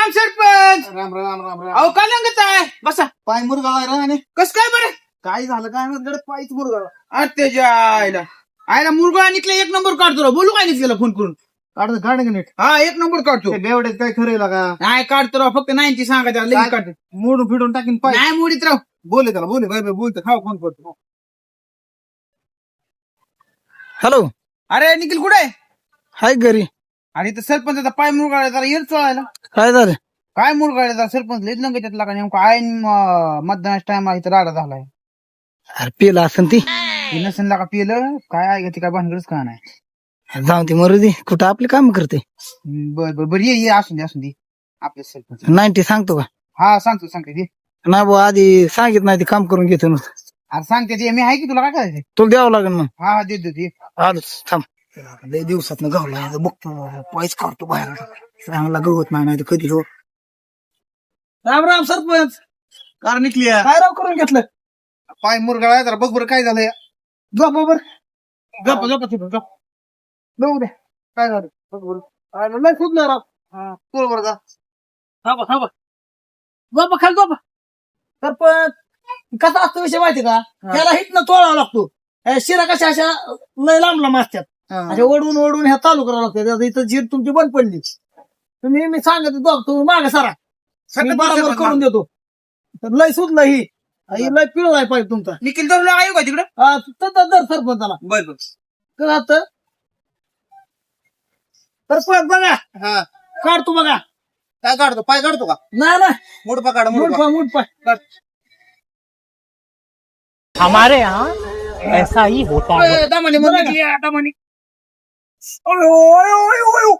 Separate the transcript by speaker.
Speaker 1: राम सरपंच.
Speaker 2: राम राम राम राम.
Speaker 1: अहो काय लागत आहे बसा.
Speaker 2: पाय मुरगाळा रा आणि
Speaker 1: कस काय बरं
Speaker 2: काय झालं काय म्हणत पायच मुरगाळा.
Speaker 1: त्याच्या आईला आईला मुरगा निघले एक नंबर काढतो राव. बोलू काय निघलेला फोन करून.
Speaker 2: काढ काढ का नीट.
Speaker 1: हा एक नंबर काढतो.
Speaker 2: बेवड्यात काय खरं का
Speaker 1: नाही काढतो राव फक्त 90 सांगायचं लगेच काढतो.
Speaker 2: मोडून फिडून टाकीन पाय.
Speaker 1: नाही मोडीत राव.
Speaker 2: बोले त्याला बोले बाय बाय बोलतो खाऊ फोन करतो.
Speaker 3: हॅलो.
Speaker 1: अरे निखिल कुठे आहे.
Speaker 3: हाय घरी.
Speaker 1: आणि तर सरपंचाचा पाय मुरगाळा जरा येर चोळायला.
Speaker 3: काय झालं.
Speaker 1: काय मुरगाळा जरा सरपंच लईच लंग त्यातला का नेमका आहे मतदानाचा टाइम आहे तर राडा झालाय.
Speaker 3: अरे पिला असन ती.
Speaker 1: नसेल का पिलं काय आहे का ते काय भानगडच का नाही.
Speaker 3: जाऊ दे मरू दे कुठं आपले काम करते.
Speaker 1: बर बर बर ये असून दे आपल्या सरपंच.
Speaker 3: 90 सांगतो का.
Speaker 1: हा सांगते ते.
Speaker 3: नाही भाऊ आधी सांगित नाही ते काम करून घेतो ना.
Speaker 1: अरे सांगते ते मी आहे की तुला काय करायचं.
Speaker 3: तुला द्यावं लागेल मग.
Speaker 1: हा देतो ते.
Speaker 3: आलोच थांब. लय दिवसात गावला बघतो पायच काढतो बाहेर. चांगला गवत नाही तर कधी हो. राम राम सरपंच.
Speaker 2: कार निघली
Speaker 3: काय राव करून घेतलं.
Speaker 2: पाय मुरगाळा जरा बघ बरं काय झालं.
Speaker 3: झोप बर.
Speaker 1: गप गप तिथं गप.
Speaker 2: बघू दे काय झालं बघ बरं.
Speaker 3: नाही सुटलं राव.
Speaker 2: हा बोल बरं जा.
Speaker 3: थांबा थांबा. झोपा खाली झोपा. सरपंच कसा असतो विषय माहिती का. त्याला हिटनं तोडावा लागतो. शिरा कशा अशा लय लांब लांब असतात. अशा ओढून ओढून ह्या चालू करावं लागतं. इथं जीर तुमची बंद पडली. तुम्ही मी सांगत तुम्ही मागे सारा मी बरोबर करून देतो. तर लय सुटलं ही लय पिळू आहे पाहिजे तुमचा.
Speaker 1: निखिल दरला आहे का तिकडं.
Speaker 3: दर सरपंचाला
Speaker 1: बर बर.
Speaker 3: कसं असतं. सरपंच बघा
Speaker 2: हा
Speaker 3: काढतो बघा.
Speaker 2: काय काढतो पाय काढतो का.
Speaker 3: नाही ना
Speaker 2: मुडपा काढ
Speaker 3: मुठ मुठ पाय.
Speaker 4: हमारे यहाँ ऐसा ही होता है.
Speaker 1: दामाने मग निघली दामाने.
Speaker 3: ओय ओय ओय ओय.